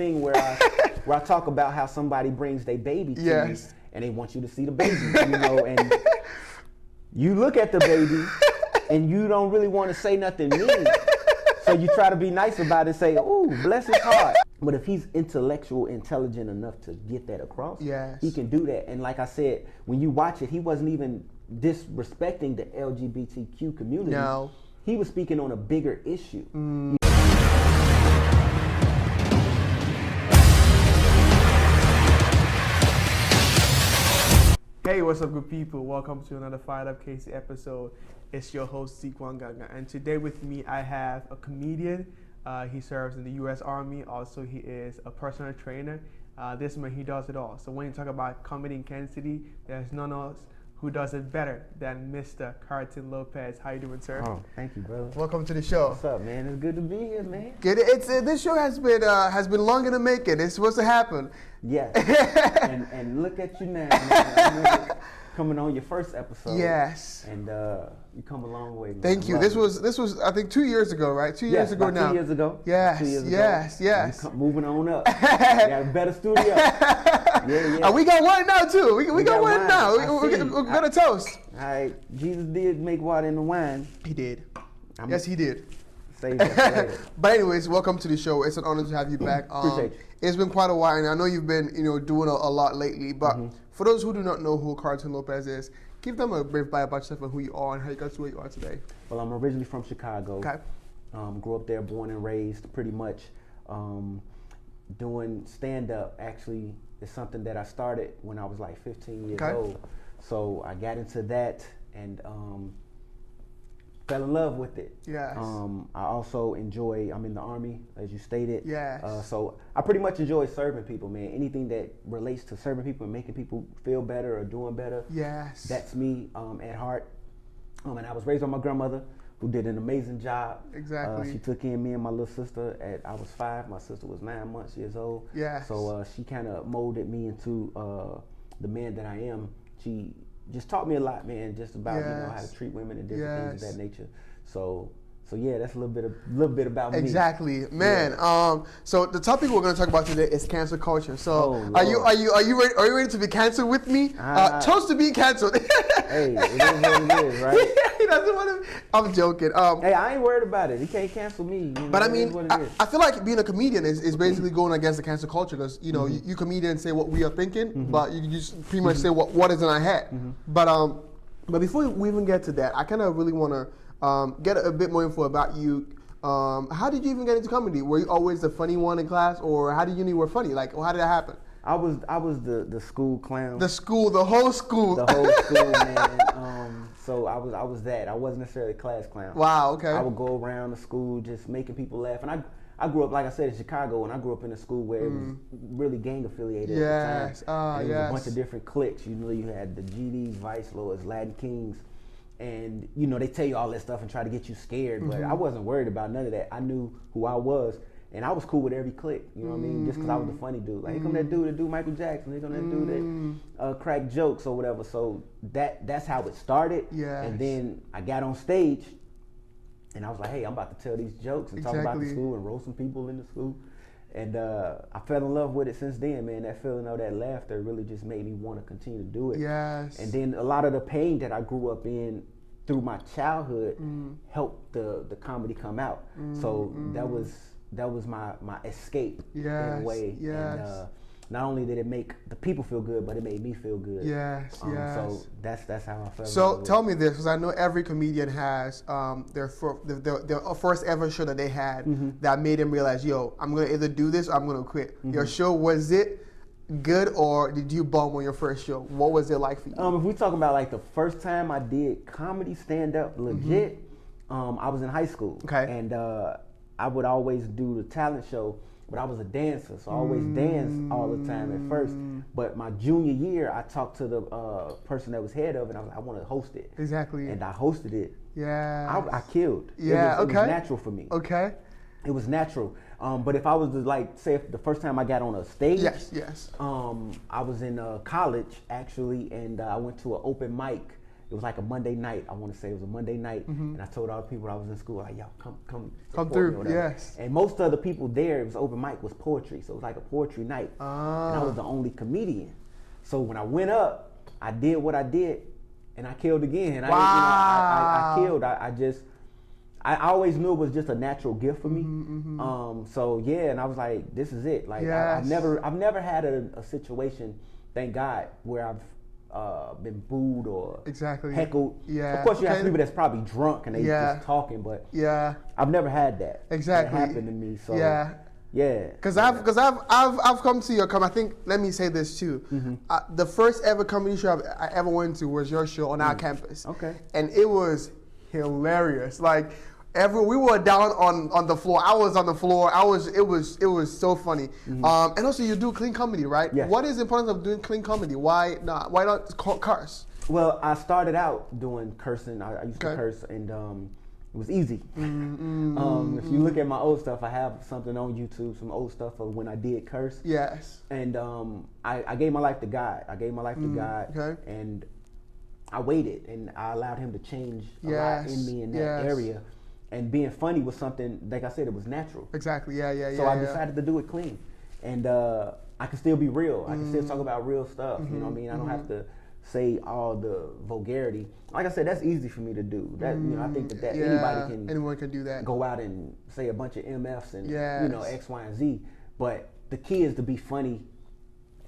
thing where I talk about how somebody brings their baby to you and they want you to see the baby, and you look at the baby and you don't really want to say nothing mean. So you try to be nice about it and say, "Oh, bless his heart." But if he's intelligent enough to get that across, he can do that. And like I said, when you watch it, he wasn't even disrespecting the LGBTQ community. No. He was speaking on a bigger issue. Hey, what's up, good people? Welcome to another FIREDUP KC episode. It's your host, Sikwan Ganga. And today with me, I have a comedian. He serves in the U.S. Army. Also, he is a personal trainer. This man, he does it all. So when you talk about comedy in Kansas City, there's none else who does it better than Mr. Carrington Lopez. How you doing, sir? Oh, thank you, brother. Welcome to the show. What's up, man? It's good to be here, man. Good. This show has been long in the making. It's supposed to happen. Yes. and look at you now, man. Coming on your first episode. Yes. And you come a long way, man. Thank you. This was I think 2 years ago, right? 2 years ago now. 2 years ago. Yes. 2 years ago. Yes. Moving on up. We got a better studio. Yeah. We got one now too. We got one now. We're gonna toast. All right. Jesus did make water in the wine. He did. Yes, he did. Save that for later. But anyways, welcome to the show. It's an honor to have you back. Appreciate you. It's been quite a while, and I know you've been doing a lot lately. But for those who do not know who Carrington Lopez is, give them a brief bio about yourself and who you are and how you got to where you are today. Well, I'm originally from Chicago. Okay. Grew up there, born and raised, pretty much. Doing stand-up actually is something that I started when I was like 15 years old. So I got into that and fell in love with it. Yes. I also I'm in the Army, as you stated. Yes. So I pretty much enjoy serving people, man. Anything that relates to serving people and making people feel better or doing better. Yes. That's me at heart. And I was raised by my grandmother, who did an amazing job. Exactly. She took in me and my little sister I was 5. My sister was 9 years old. Yes. So she kind of molded me into the man that I am. She just taught me a lot, man, just about how to treat women and different things of that nature. So yeah, that's a little bit about me. Exactly, man. Yeah. So the topic we're going to talk about today is cancel culture. So are you ready to be canceled with me? Toast to be canceled. Hey, it is what it is, right? He doesn't want to. I'm joking. Hey, I ain't worried about it. He can't cancel me. But I mean, I feel like being a comedian is basically going against the cancel culture because you comedians say what we are thinking, but you just pretty much say what is in our head. But before we even get to that, I kind of really want to get a bit more info about you. How did you even get into comedy? Were you always the funny one in class, or how did you know you were funny? Like, how did that happen? I was the school clown. The whole school. The whole school, man. So I was that. I wasn't necessarily a class clown. Wow. Okay. I would go around the school just making people laugh, and I grew up, like I said, in Chicago, and I grew up in a school where it was really gang affiliated at the time. And it was a bunch of different cliques. You had the GDs, Vice Lords, Latin Kings. And, they tell you all that stuff and try to get you scared, but I wasn't worried about none of that. I knew who I was, and I was cool with every clique, you know what I mean? Just because I was the funny dude. Like, here come that dude that do Michael Jackson, here come that dude that crack jokes or whatever. So that's how it started. Yes. And then I got on stage, and I was like, hey, I'm about to tell these jokes and talk about the school and roast some people in the school. And I fell in love with it since then, man. That feeling of that laughter really just made me want to continue to do it. Yes. And then a lot of the pain that I grew up in through my childhood helped the comedy come out. So that was my escape in a way. Yes. And not only did it make the people feel good, but it made me feel good. Yes. So that's how I felt. So tell me this, because I know every comedian has their first ever show that they had that made them realize, yo, I'm gonna either do this or I'm gonna quit. Your show, was it good or did you bomb on your first show? What was it like for you? If we talking about like the first time I did comedy stand up legit, I was in high school. Okay. And I would always do the talent show, but I was a dancer, so I always danced all the time at first. But my junior year, I talked to the person that was head of it, and I was like, I want to host it. Exactly. And I hosted it. Yeah. I killed. Yeah. It was natural for me. Okay. It was natural. But if I was to say if the first time I got on a stage, yes. I was in college actually, and I went to an open mic It was like a Monday night. I want to say it was a Monday night, and I told all the people I was in school, like, yo, come through. Yes. And most of the people there, it was open mic, was poetry, so it was like a poetry night, and I was the only comedian. So when I went up, I did what I did, and I killed again. Wow. I killed. I always knew it was just a natural gift for me. So yeah, and I was like, this is it. Like I've never had a situation, thank God, where I've been booed or heckled. Yeah. Of course, you have people that's probably drunk and they just talking, but I've never had that. Exactly. That happened to me. So yeah. Because I've come to your I think, let me say this too. The first ever comedy show I ever went to was your show on our campus. Okay. And it was hilarious. Like we were down on the floor. I was on the floor. It was so funny. And also you do clean comedy, right? Yes. What is the importance of doing clean comedy? Why not curse? Well, I started out doing cursing. I used to curse, and it was easy. If you look at my old stuff, I have something on YouTube, some old stuff of when I did curse. Yes. And I gave my life to God. Okay. And I waited, and I allowed Him to change a lot in me in that area. And being funny was something, like I said, it was natural. Exactly. Yeah. So I decided to do it clean, and I can still be real. I can still talk about real stuff. You know what I mean? I don't have to say all the vulgarity. Like I said, that's easy for me to do. That I think that anyone can do that. Go out and say a bunch of MFs and X, Y, and Z. But the key is to be funny.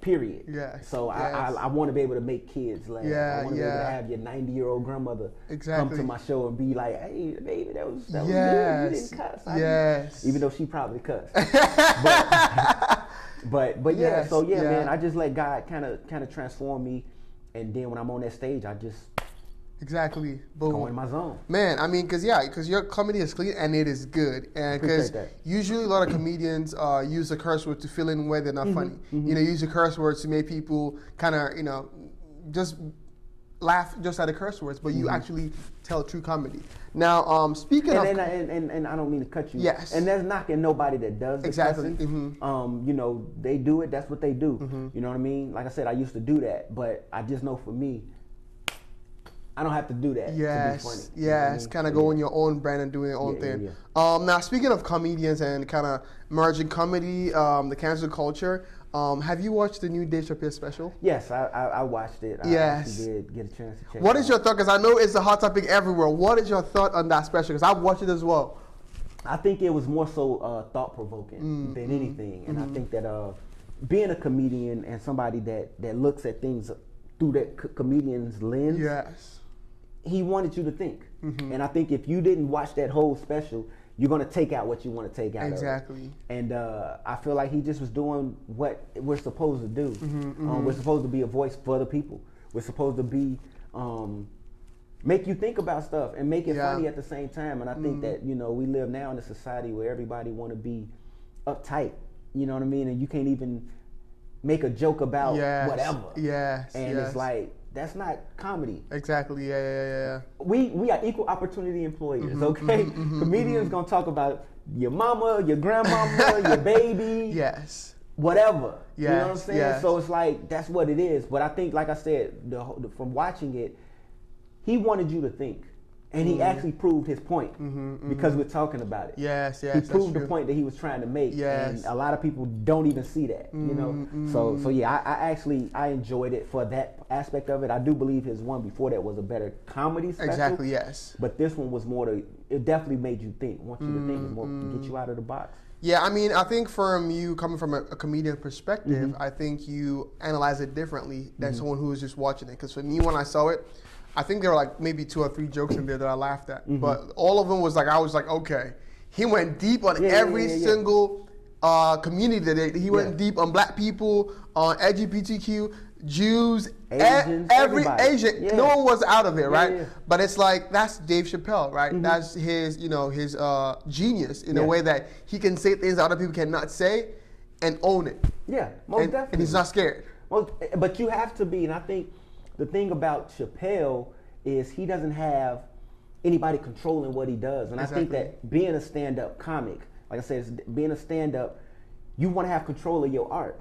Period. Yes. So I want to be able to make kids laugh. I want to be able to have your 90-year-old grandmother come to my show and be like, "Hey, baby, that was good. You didn't cuss." Yes. Even though she probably cussed. but yeah. So man, I just let God kind of transform me, and then when I'm on that stage, I just go in my zone. Man, I mean, because your comedy is clean and it is good, and because usually a lot of comedians use a curse word to fill in where they're not funny. Use a curse words to make people kind of just laugh just at the curse words, but you actually tell true comedy. Now, speaking of, and I don't mean to cut you. Yes. And that's knocking nobody that does the exactly. cussing. They do it. That's what they do. You know what I mean? Like I said, I used to do that, but I just know for me, I don't have to do that to be funny. Yes, kind of go in your own brand and doing your own thing. Now, speaking of comedians and kind of merging comedy, the cancel culture, have you watched the new Dave Chappelle special? Yes, I watched it. Yes. I did get a chance to check What it is your thought? Because I know it's a hot topic everywhere. What is your thought on that special? Because I've watched it as well. I think it was more so thought-provoking than anything. And I think that being a comedian and somebody that looks at things through that comedian's lens, he wanted you to think. And I think if you didn't watch that whole special, you're going to take out what you want to take out exactly. of it. And I feel like he just was doing what we're supposed to do. We're supposed to be a voice for the people. We're supposed to be make you think about stuff and make it funny at the same time. And I think that we live now in a society where everybody want to be uptight. You know what I mean? And you can't even make a joke about whatever. And it's like, that's not comedy. Exactly. Yeah. We are equal opportunity employers, okay? Comedians gonna talk about your mama, your grandmama, your baby. Whatever. You know what I'm saying? So it's like, that's what it is. But I think, like I said, from watching it, he wanted you to think. And he actually proved his point because we're talking about it. He proved the point that he was trying to make. And a lot of people don't even see that, So yeah, I enjoyed it for that aspect of it. I do believe his one before that was a better comedy special. Exactly, yes. But this one was more it definitely made you think, want you to think, and more to get you out of the box. Yeah, I mean, I think from you coming from a comedian perspective, I think you analyze it differently than someone who was just watching it. Because for me, when I saw it, I think there were like maybe 2 or 3 jokes in there that I laughed at. But all of them was like, I was like, okay. He went deep on every single community today. He went deep on black people, on LGBTQ, Jews, Asians, every Asian. No one was out of it, right? Yeah. But it's like, that's Dave Chappelle, right? That's his, his genius in a way that he can say things that other people cannot say and own it. Yeah, most definitely. And he's not scared. Well, but you have to be, and I think the thing about Chappelle is he doesn't have anybody controlling what he does. And I think that being a stand-up comic, like I said, being a stand-up, you want to have control of your art.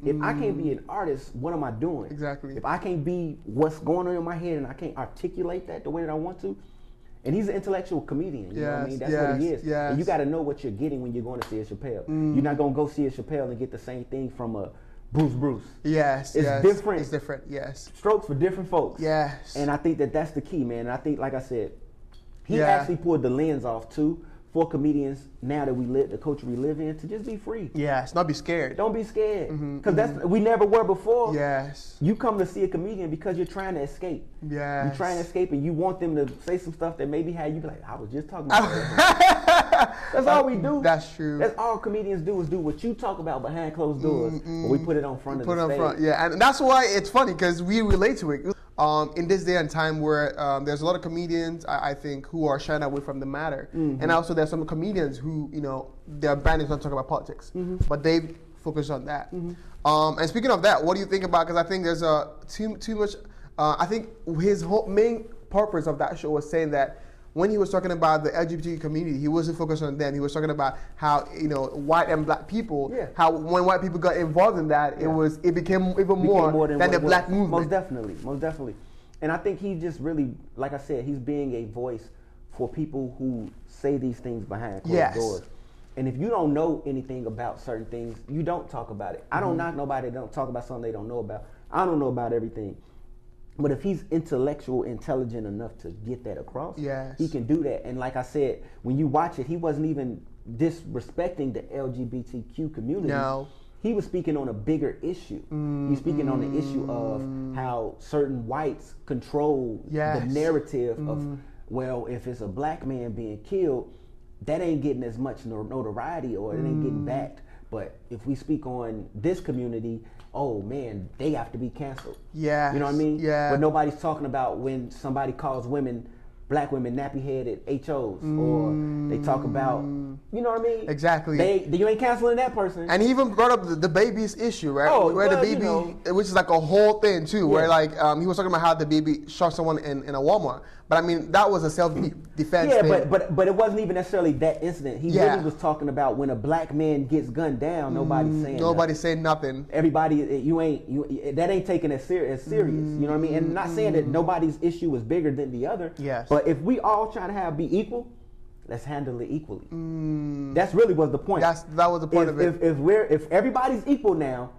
If I can't be an artist, what am I doing? Exactly. If I can't be what's going on in my head and I can't articulate that the way that I want to, and he's an intellectual comedian, you know what I mean? That's what he is. And you got to know what you're getting when you're going to see a Chappelle. You're not going to go see a Chappelle and get the same thing from a Bruce. Yes, it's different. It's different, yes. Strokes for different folks. Yes. And I think that that's the key, man. And I think, like I said, he actually pulled the lens off too for comedians now that we live, the culture we live in, to just be free. Yes, not be scared. Don't be scared, because that's we never were before. Yes. You come to see a comedian because you're trying to escape. Yes. You're trying to escape, and you want them to say some stuff that maybe had you be like, I was just talking about that. That's all we do. That's true. That's all comedians do, is do what you talk about behind closed doors, but we put it on front of the stage. Front. Yeah, and that's why it's funny, because we relate to it. In this day and time where there's a lot of comedians, I think, who are shying away from the matter. And also there's some comedians who, you know, their brand is not talking about politics, but they focus on that. And speaking of that, what do you think about, because I think there's too much, I think his whole main purpose of that show was saying that when he was talking about the LGBT community, he wasn't focused on them. He was talking about how, you know, white and black people, how when white people got involved in that, it became even more than the black movement. Most definitely. And I think he just really, like I said, he's being a voice for people who say these things behind closed doors. And if you don't know anything about certain things, you don't talk about it. I don't knock nobody that don't talk about something they don't know about. I don't know about everything. But if he's intelligent enough to get that across, he can do that. And like I said, when you watch it, he wasn't even disrespecting the LGBTQ community. No. He was speaking on a bigger issue. He's speaking on the issue of how certain whites control the narrative of, well, if it's a black man being killed, that ain't getting as much notoriety, or it ain't getting backed. But if we speak on this community, oh man, they have to be canceled. Yeah. You know what I mean? Yeah. But nobody's talking about when somebody calls black women nappy-headed HOs, or they talk about, you know what I mean? Exactly. You ain't canceling that person. And he even brought up the baby's issue, right? Where the baby, which is like a whole thing too, where like he was talking about how the baby shot someone in a Walmart. But I mean, that was a self-defense thing. Yeah, but it wasn't even necessarily that incident. He really was talking about when a black man gets gunned down, nobody's saying nothing. Saying nothing. Everybody, that ain't taken as serious. You know what I mean? And not saying that nobody's issue is bigger than the other. Yes. But if we all trying to be equal, let's handle it equally. That's really was the point. That was the point of it. If everybody's equal now,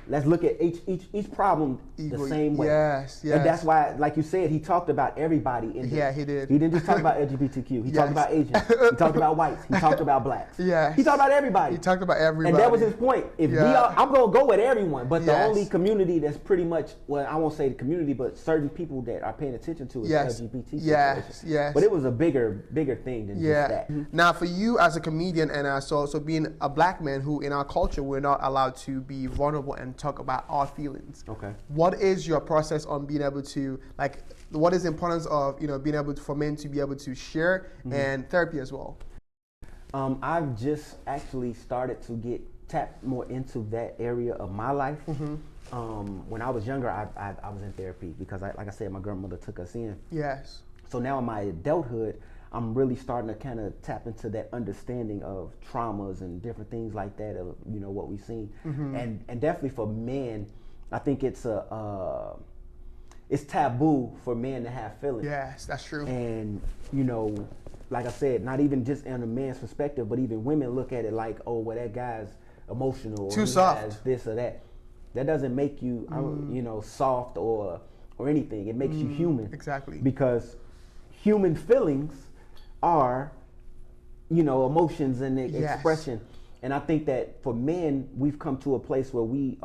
let's look at each problem the same way. Yes. And that's why, like you said, he talked about everybody in this. Yeah, he did. He didn't just talk about LGBTQ. He talked about Asians. He talked about whites. He talked about blacks. Yeah. He talked about everybody. He talked about everybody. And that was his point. If I'm gonna go with everyone, but the only community that's pretty much, well, I won't say the community, but certain people that are paying attention to is LGBT. Yes. But it was a bigger thing than just that. Now, for you as a comedian and also being a black man who in our culture we're not allowed to be vulnerable and talk about our feelings. Okay. What is your process on being able to, like, what is the importance of, you know, being able to, for men to be able to share and therapy as well? I've just actually started to get tapped more into that area of my life. When I was younger, I was in therapy because, like I said, my grandmother took us in. Yes. So now in my adulthood, I'm really starting to kind of tap into that understanding of traumas and different things like that of, you know, what we've seen. And definitely for men, I think it's taboo for men to have feelings. Yes, that's true. And, you know, like I said, not even just in a man's perspective, but even women look at it like, oh, well, that guy's emotional. Too soft. Has this or that. That doesn't make you, you know, soft or anything. It makes you human. Exactly. Because human feelings are, you know, emotions and expression. And I think that for men, we've come to a place where we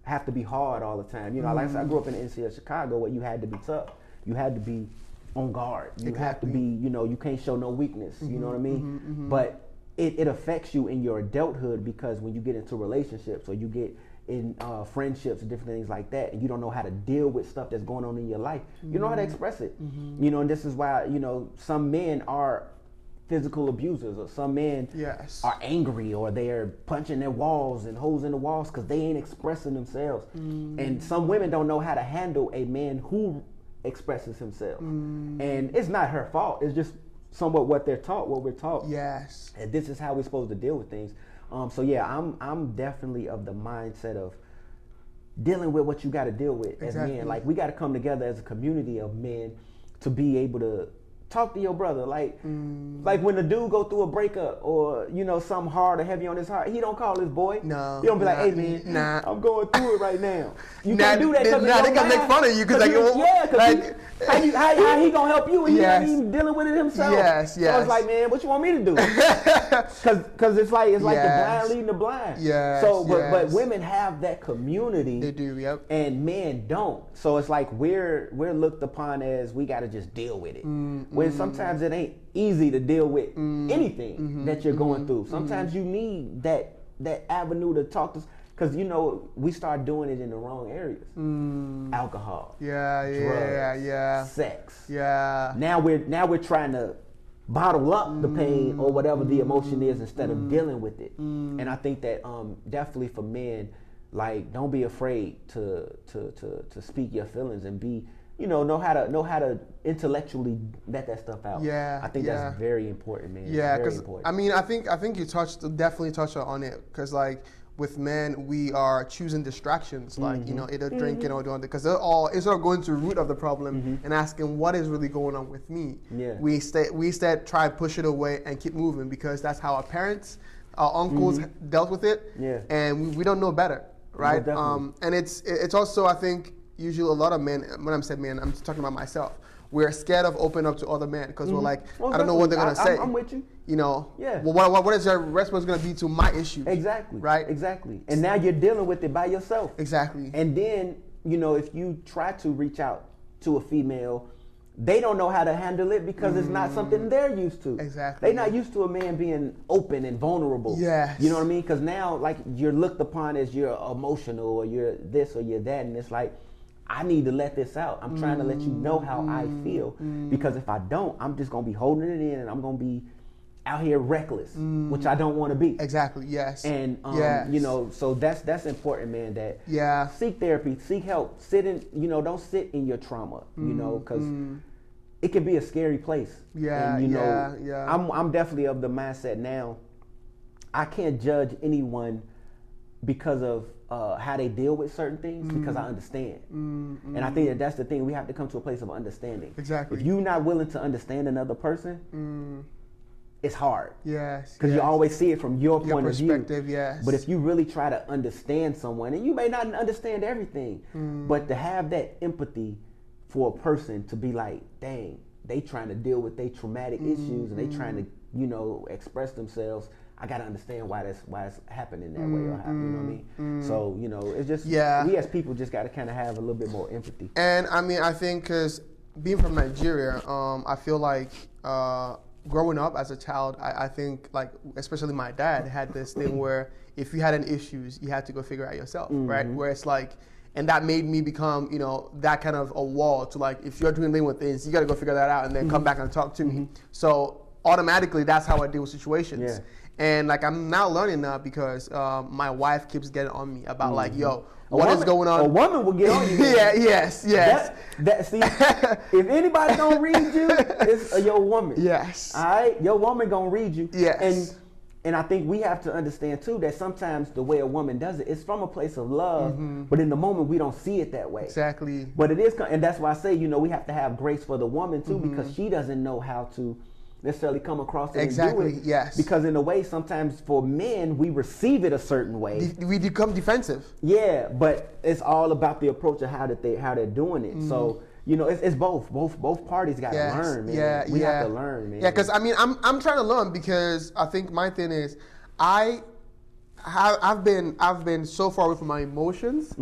have to be hard all the time. You know, like I said, I grew up in the NC of Chicago where you had to be tough. You had to be on guard. You have to be, you know, you can't show no weakness. You know what I mean? But it affects you in your adulthood because when you get into relationships or you get in friendships and different things like that, and you don't know how to deal with stuff that's going on in your life, you know how to express it. You know, and this is why, you know, some men are physical abusers, or some men are angry, or they're punching their walls and holes in the walls because they ain't expressing themselves. And some women don't know how to handle a man who expresses himself. And it's not her fault. It's just somewhat what they're taught, what we're taught. Yes. And this is how we're supposed to deal with things. So yeah, I'm definitely of the mindset of dealing with what you got to deal with as men. Like we got to come together as a community of men to be able to talk to your brother. Like when a dude go through a breakup or something hard or heavy on his heart, he don't call his boy. No, he don't be like, hey man, I'm going through it right now. You can't do that because they can make fun of you because how he gonna help you? He not even dealing with it himself. Yes. So it's like, man, what you want me to do? Because it's like the blind leading the blind. Yeah. So but women have that community. They do. Yep. And men don't. So it's like we're looked upon as we got to just deal with it. When sometimes it ain't easy to deal with anything that you're going through. Sometimes you need that avenue to talk to, because we start doing it in the wrong areas. Alcohol, drugs, sex. Yeah. Now we're trying to bottle up the pain or whatever the emotion is instead of dealing with it. And I think that definitely for men, like, don't be afraid to speak your feelings and be know how to intellectually let that stuff out. Yeah, I think that's very important, man. Yeah, because I mean, I think you definitely touched on it, because like with men, we are choosing distractions, like either drinking or doing it, because instead of going to the root of the problem and asking what is really going on with me. Yeah. We instead try to push it away and keep moving, because that's how our parents, our uncles dealt with it. Yeah. And we don't know better, right? No, and it's also, I think, usually a lot of men, when I'm saying men, I'm talking about myself, we're scared of opening up to other men because we're like, I don't know what they're going to say. I'm with you. Yeah. Well, what is their response going to be to my issue? Exactly. Right? Exactly. And now you're dealing with it by yourself. Exactly. And then, if you try to reach out to a female, they don't know how to handle it because it's not something they're used to. Exactly. They're not used to a man being open and vulnerable. Yes. You know what I mean? Because now, like, you're looked upon as you're emotional or you're this or you're that, and it's like, I need to let this out. I'm trying to let you know how I feel, because if I don't, I'm just going to be holding it in and I'm going to be out here reckless, which I don't want to be. Exactly, yes. And, so that's important, man, that seek therapy, seek help, don't sit in your trauma, because it can be a scary place. Yeah, and, I'm definitely of the mindset now, I can't judge anyone because of how they deal with certain things, because I understand. And I think that's the thing. We have to come to a place of understanding. Exactly. If you're not willing to understand another person, it's hard. Yes. Because you always see it from your point of view. Perspective, yes. But if you really try to understand someone, and you may not understand everything, but to have that empathy for a person, to be like, dang, they trying to deal with their traumatic issues and they trying to, express themselves. I got to understand why it's happening that way, or how, you know what I mean? So, it's just, we as people just got to kind of have a little bit more empathy. And I mean, I think because being from Nigeria, I feel like growing up as a child, I think, like, especially my dad had this thing where if you had any issues, you had to go figure it out yourself, right? Where it's like, and that made me become, that kind of a wall to, like, if you're dealing with things, you got to go figure that out and then come back and talk to me. So automatically, that's how I deal with situations. Yeah. And like, I'm now learning now because my wife keeps getting on me about like, yo, what is going on? A woman will get on you. Yes. See, if anybody don't read you, it's your woman. Yes. All right, your woman gonna read you. Yes. And I think we have to understand too that sometimes the way a woman does it, it's from a place of love, but in the moment we don't see it that way. Exactly. But it is, and that's why I say, we have to have grace for the woman too, because she doesn't know how to necessarily come across it and do it. Yes. Because in a way, sometimes for men, we receive it a certain way. We become defensive. Yeah, but it's all about the approach of how they're doing it. So, it's both. Both parties got to learn, man. We have to learn, man. Yeah, because I mean, I'm trying to learn, because I think my thing is, I've been so far away from my emotions,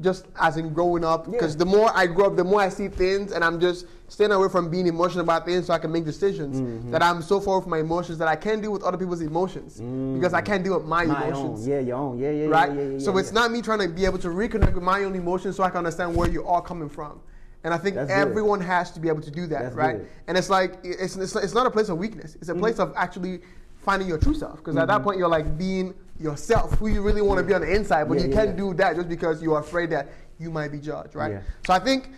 just as in growing up, because the more I grow up, the more I see things, and I'm just staying away from being emotional about things so I can make decisions, that I'm so far away from my emotions that I can't deal with other people's emotions, because I can't deal with my emotions. Own. Yeah, your own. Yeah. Right? So it's not me trying to be able to reconnect with my own emotions so I can understand where you are coming from. And I think everyone has to be able to do that, right? Good. And it's like, it's not a place of weakness. It's a place of actually finding your true self. Because at that point, you're like being yourself, who you really want to be on the inside. But you can't do that just because you're afraid that you might be judged, right? Yeah. So I think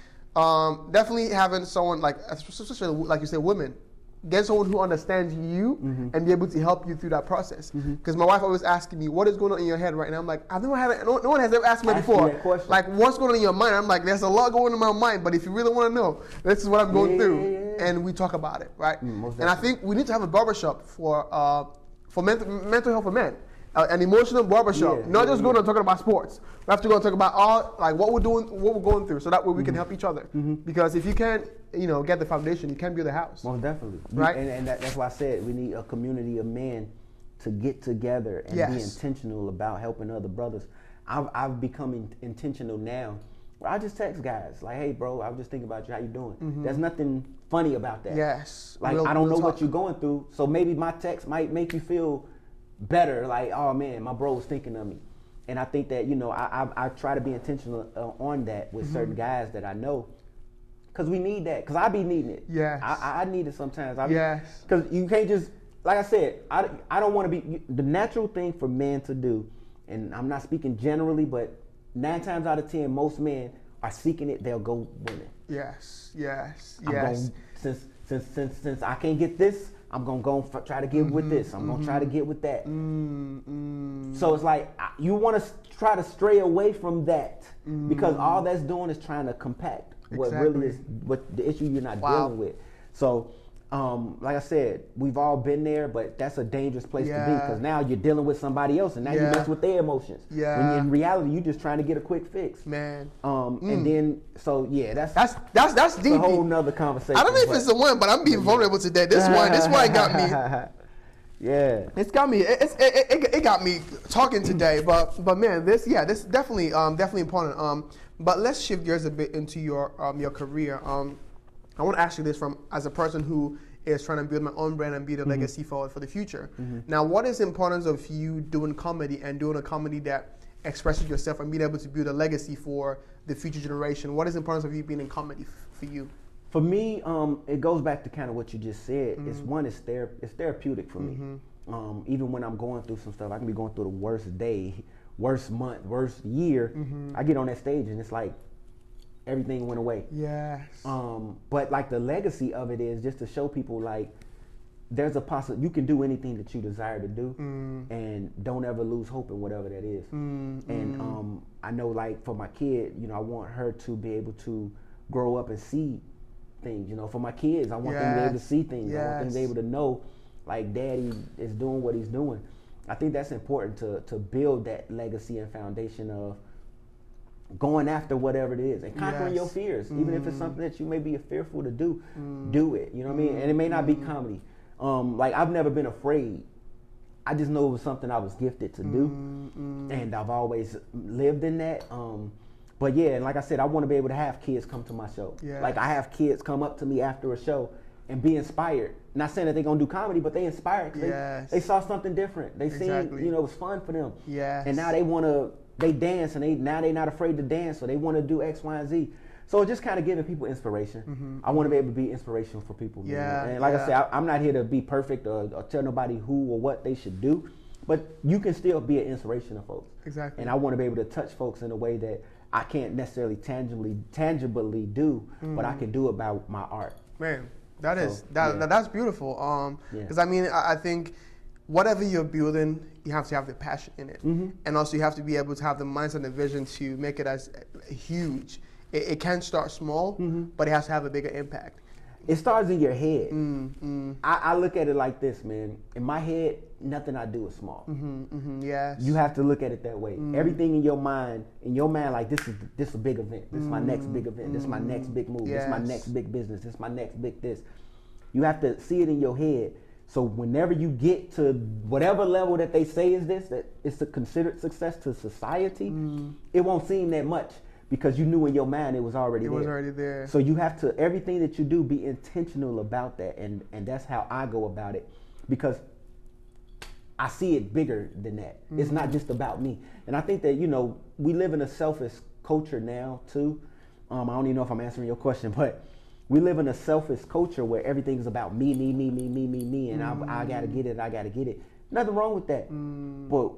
definitely having someone like, especially like you said, women, get someone who understands you and be able to help you through that process. Because my wife always asking me, what is going on in your head right now? I'm like, I've never had no one has ever asked me before. Like, what's going on in your mind? I'm like, there's a lot going on in my mind, but if you really want to know, this is what I'm going through. And we talk about it, right? And I think we need to have a barbershop for mental health for men. An emotional barbershop, not just going to talk about sports. We have to go and talk about all, like, what we're doing, what we're going through, so that way we can help each other. Because if you can't, get the foundation, you can't build a house. Most definitely, right? And that's why I said we need a community of men to get together and be intentional about helping other brothers. I've become intentional now. I just text guys like, "Hey, bro, I was just thinking about you. How you doing?" There's nothing funny about that. Yes. Like, I don't know what you're going through, so maybe my text might make you feel better, like, oh man, my bro was thinking of me. And I think that, I try to be intentional on that with certain guys that I know, because we need that, because I be needing it. Yes. I need it sometimes. Yes. Because you can't just, like I said, I don't want to be, the natural thing for men to do, and I'm not speaking generally, but 9 times out of 10, most men are seeking it, they'll go women. Yes. Since I can't get this, I'm going to go try to get with this. I'm going to try to get with that. So it's like, you want to try to stray away from that, because all that's doing is trying to compact what really is, what the issue you're not dealing with. So, like I said, we've all been there, but that's a dangerous place to be, because now you're dealing with somebody else, and now you mess with their emotions. When in reality, you're just trying to get a quick fix. Man. And then, so yeah, that's deep. A whole nother conversation. I don't know if it's the one, but I'm being vulnerable today. This one got me. Yeah. It's got me. It got me talking today. But man, this definitely important. But let's shift gears a bit into your career. I want to ask you this as a person who is trying to build my own brand and build a legacy for the future. Now, what is the importance of you doing comedy and doing a comedy that expresses yourself and being able to build a legacy for the future generation? What is the importance of you being in comedy for you? For me, it goes back to kind of what you just said. It's therapeutic for me. Even when I'm going through some stuff, I can be going through the worst day, worst month, worst year. I get on that stage and it's like everything went away. Yes. But like the legacy of it is just to show people, like, there's a you can do anything that you desire to do, and don't ever lose hope in whatever that is. And I know, like, for my kid, I want her to be able to grow up and see things. For my kids, I want them to be able to see things. I want them to be able to know, like, Daddy is doing what he's doing. I think that's important to build that legacy and foundation of going after whatever it is and conquering your fears. Even if it's something that you may be fearful to do, do it. You know what I mean? And it may not be comedy. Like, I've never been afraid. I just know it was something I was gifted to do, and I've always lived in that. But yeah, and like I said, I want to be able to have kids come to my show. Like, I have kids come up to me after a show and be inspired. Not saying that they're going to do comedy, but they inspired because they saw something different. They seen, it was fun for them. And now they dance, and now they're not afraid to dance, so they want to do X, Y, and Z. So just kind of giving people inspiration. I want to be able to be inspirational for people. And like I said, I'm not here to be perfect or tell nobody who or what they should do, but you can still be an inspiration to folks. Exactly. And I want to be able to touch folks in a way that I can't necessarily tangibly do, but I can do about my art. Man, that's beautiful. Because I think whatever you're building, you have to have the passion in it. And also you have to be able to have the mindset and the vision to make it as huge. It can start small, but it has to have a bigger impact. It starts in your head. I look at it like this, man. In my head, nothing I do is small. Yes. You have to look at it that way. Everything in your mind, like, this is a big event. This is my next big event. This is my next big move. This is my next big business. This is my next big this. You have to see it in your head. So whenever you get to whatever level that they say is this, that it's a considered success to society, it won't seem that much, because you knew in your mind it was already there. So you have to, everything that you do, be intentional about that. And that's how I go about it, because I see it bigger than that. It's not just about me. And I think that, we live in a selfish culture now too. I don't even know if I'm answering your question, but we live in a selfish culture where everything's about me, and I gotta get it. Nothing wrong with that. But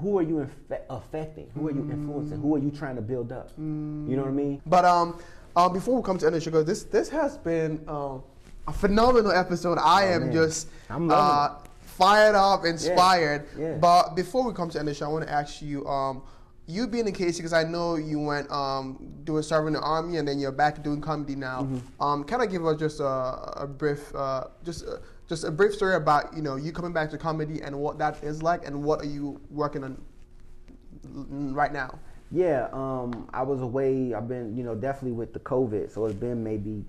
who are you affecting? Who are you influencing? Who are you trying to build up? You know what I mean? But before we come to end the show, this has been a phenomenal episode. I am just fired up, inspired. Yeah. But before we come to end the show, I want to ask you, you being in KC, because I know you went serving the army and then you're back doing comedy now. Can I give us just a brief, just a brief story about you coming back to comedy and what that is like, and what are you working on right now? Yeah, I was away. I've been, definitely with the COVID, so it's been maybe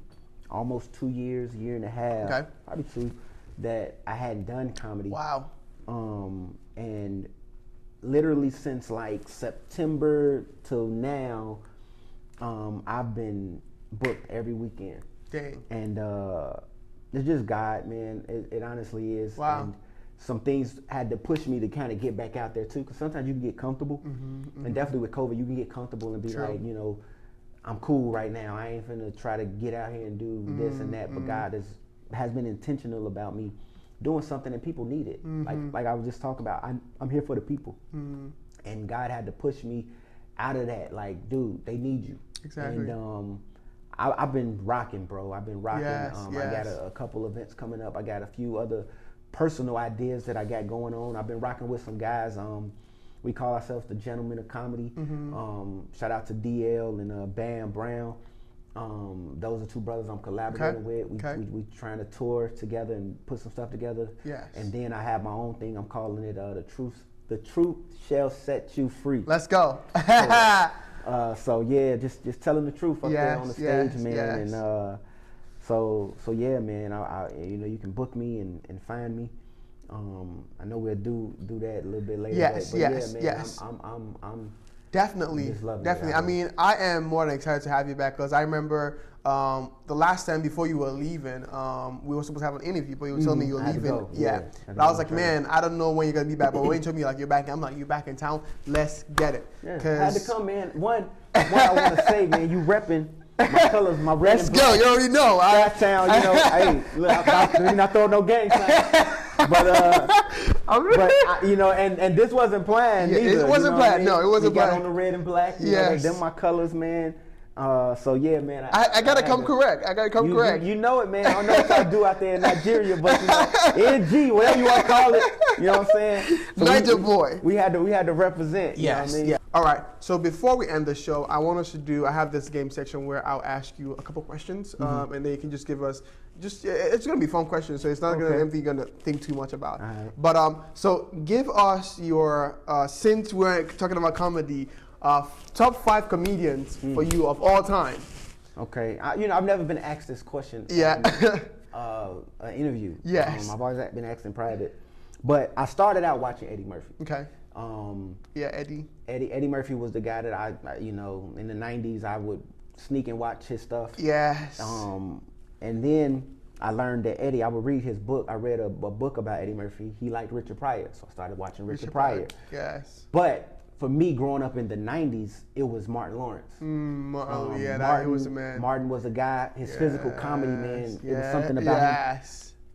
almost 2 years, year and a half, probably 2, that I hadn't done comedy. Wow. And literally since like September till now, I've been booked every weekend. Dang. And it's just God, man. It honestly is. Wow. And some things had to push me to kind of get back out there too, because sometimes you can get comfortable, and definitely with COVID, you can get comfortable and be like, I'm cool right now. I ain't finna try to get out here and do this and that. But God has been intentional about me doing something, and people need it. Like I was just talking about, I'm here for the people, and God had to push me out of that. Like, dude, they need you. Exactly. And I've been rocking, bro. I've been rocking. Yes. I got a couple events coming up. I got a few other personal ideas that I got going on. I've been rocking with some guys. We call ourselves the Gentlemen of Comedy. Shout out to DL and Bam Brown. Those are 2 brothers I'm collaborating with. We trying to tour together and put some stuff together. Yes. And then I have my own thing. I'm calling it The Truth Shall Set You Free. Let's go. So yeah, just telling the truth up there on the stage, man. Yes. And so yeah, man. I you can book me and find me. I know we'll do that a little bit later. Yes, but yes, yeah, man, yes. I'm definitely. I mean, I am more than excited to have you back, because I remember the last time before you were leaving, we were supposed to have an interview, but you were telling me you were leaving. And I was like, man, I don't know when you're gonna be back, but when you told me like you're back, I'm like, you're back in town. Let's get it. Yeah, I had to come, man. One I want to say, man, you repping my colors, my red and black. Let's go. You already know. Town, hey, look, I'm not throwing no gang signs. But and this wasn't planned either. It wasn't planned. No, it wasn't planned. Got on the red and black. Them my colors, man. So yeah, man. I gotta come correct. I gotta come correct. You know it, man. I don't know what I do out there in Nigeria, but NG, whatever you want to call it. You know what I'm saying? So Niger boy. We had to represent. Yes. You know what I mean? Yeah. All right. So before we end the show, I want us to I have this game section where I'll ask you a couple questions, and then you can just give us it's gonna be fun questions, so it's not gonna anything you're gonna think too much about. Right. But so give us your since we're talking about comedy, top 5 comedians for you of all time. Okay. I've never been asked this question. Yeah. An interview. Yes. I've always been asked in private, but I started out watching Eddie Murphy. Okay. Eddie. Eddie Murphy was the guy that I in the 90s I would sneak and watch his stuff. Yes. And then I learned that Eddie, I would read his book. I read a book about Eddie Murphy. He liked Richard Pryor, so I started watching Richard Pryor. Yes. But for me, growing up in the 90s, it was Martin Lawrence. He was a man. Martin was a guy, his physical comedy, man, it was something about him.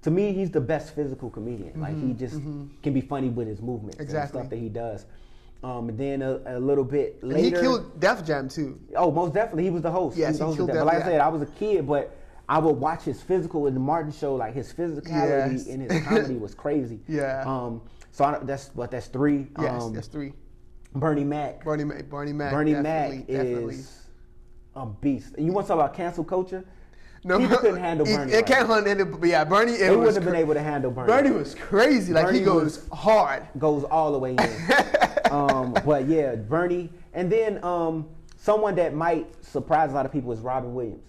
To me, he's the best physical comedian. Like, he just can be funny with his movements and stuff that he does. And then a little bit later... And he killed Def Jam, too. Oh, most definitely. He was the host. Yes, he killed Def Jam. But like I said, I was a kid, but I would watch his physical in the Martin show. Like, his physicality in his comedy was crazy. Yeah. That's 3. Yes, that's 3. Bernie Mac. Bernie Mac is a beast. You want to talk about cancel culture? No, people couldn't handle Bernie. It can't handle it, but yeah, Bernie. They wouldn't have been able to handle Bernie. Bernie was crazy. Like, Bernie he goes hard. Goes all the way in. But yeah, Bernie. And then someone that might surprise a lot of people is Robin Williams.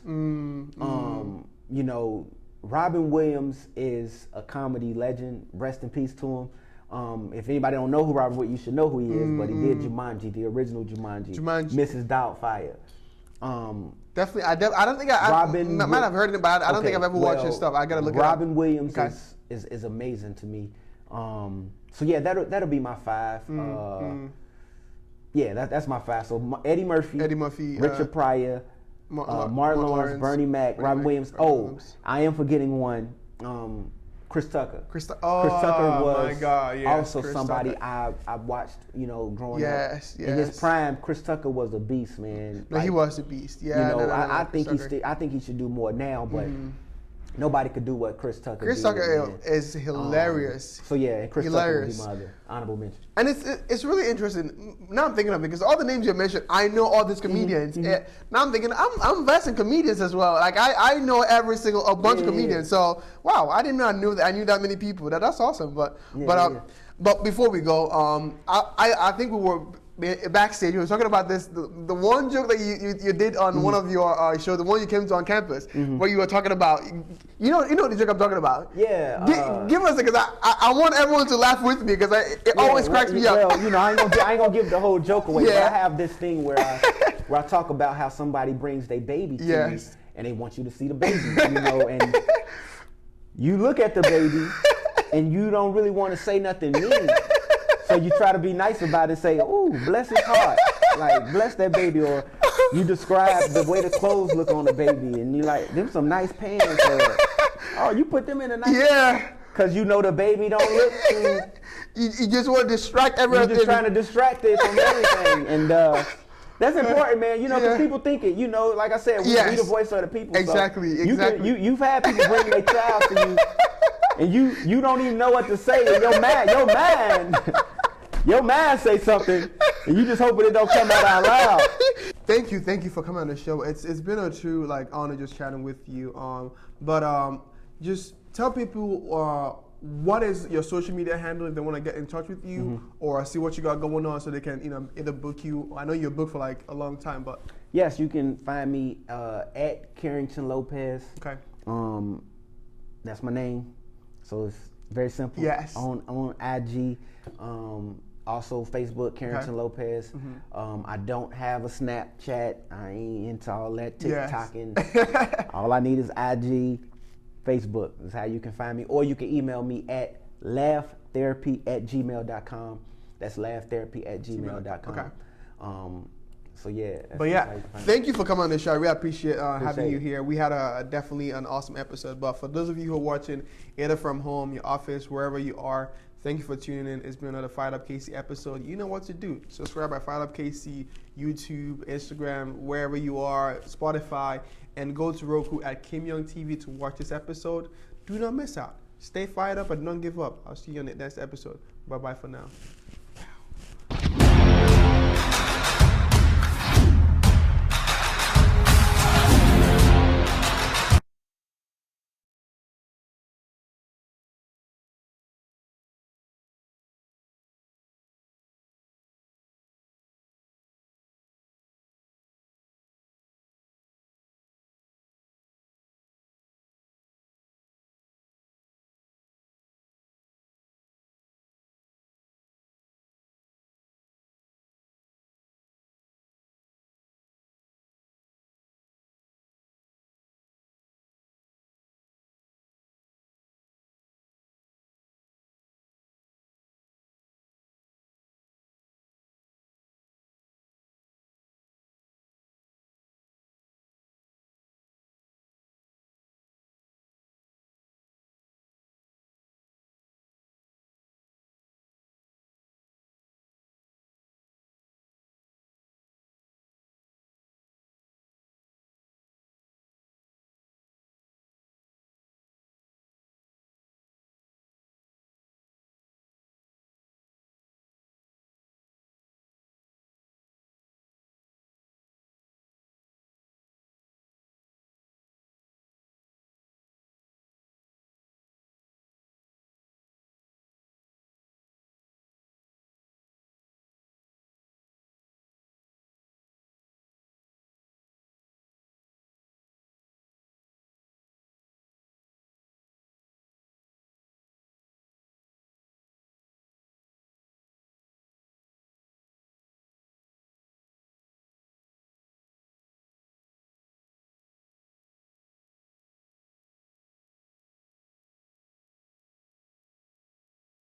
Robin Williams is a comedy legend. Rest in peace to him. If anybody don't know who Robin Williams, you should know who he is. But he did Jumanji, the original Jumanji. Mrs. Doubtfire. Definitely, I don't think I might have heard it, but I don't think I've ever watched his stuff. I gotta look it up. Robin Williams is amazing to me. So yeah, that'll be my 5. Yeah, that's my 5. So Eddie Murphy, Richard Pryor, Martin Lawrence, Bernie Mac, Robin Williams. I am forgetting one. Chris Tucker. Chris Tucker was also Chris somebody Tucker. I watched, growing up. In his prime, Chris Tucker was a beast, man. No, he was a beast. Yeah. I think he should do more now, but Nobody could do what Chris Tucker Chris did. Tucker is hilarious. So yeah, Chris Tucker would be my other honorable mention. And it's really interesting. Now I'm thinking of it because all the names you mentioned, I know all these comedians. Mm-hmm. Now I'm thinking I'm versed in comedians as well. Like I know a bunch of comedians. So wow, I didn't know I knew that many people. That's awesome. But before we go, I think we were backstage. We were talking about this. The one joke that you did on one of your shows, the one you came to on campus, where you were talking about, you know the joke I'm talking about. Yeah. Give us it, because I want everyone to laugh with me, because it always cracks me up. Well, I ain't gonna give the whole joke away. But I have this thing where I talk about how somebody brings their baby to you, and they want you to see the baby, and you look at the baby, and you don't really want to say nothing mean. So you try to be nice about it, say, "Ooh, bless his heart," like bless that baby, or you describe the way the clothes look on the baby, and you like, "Them some nice pants," or, "Oh, you put them in a nice," because the baby don't look too. You just want to distract everything. You're just trying to distract it from everything, and that's important, man. Because people think it. Like I said, we the voice of the people. Exactly. So you've had people bring their child to you, and you don't even know what to say, and your mind say something, and you just hoping it don't come out loud. Thank you for coming on the show. It's been a true honor just chatting with you. But just tell people what is your social media handle if they want to get in touch with you or see what you got going on, so they can either book you. I know you're booked for a long time, but yes, you can find me at Carrington Lopez. Okay. That's my name, so it's very simple. Yes. On IG. Also Facebook, Carrington Lopez. I don't have a Snapchat. I ain't into all that TikToking. All I need is IG, Facebook is how you can find me. Or you can email me at laughtherapy@gmail.com. That's laughtherapy@gmail.com. Okay. So yeah. But thank you for coming on the show. I really appreciate having you here. We had definitely an awesome episode. But for those of you who are watching, either from home, your office, wherever you are, thank you for tuning in. It's been another FIREDUP KC episode. You know what to do. Subscribe at FIREDUP KC, YouTube, Instagram, wherever you are, Spotify, and go to Roku at Kim Young TV to watch this episode. Do not miss out. Stay fired up and don't give up. I'll see you on the next episode. Bye-bye for now.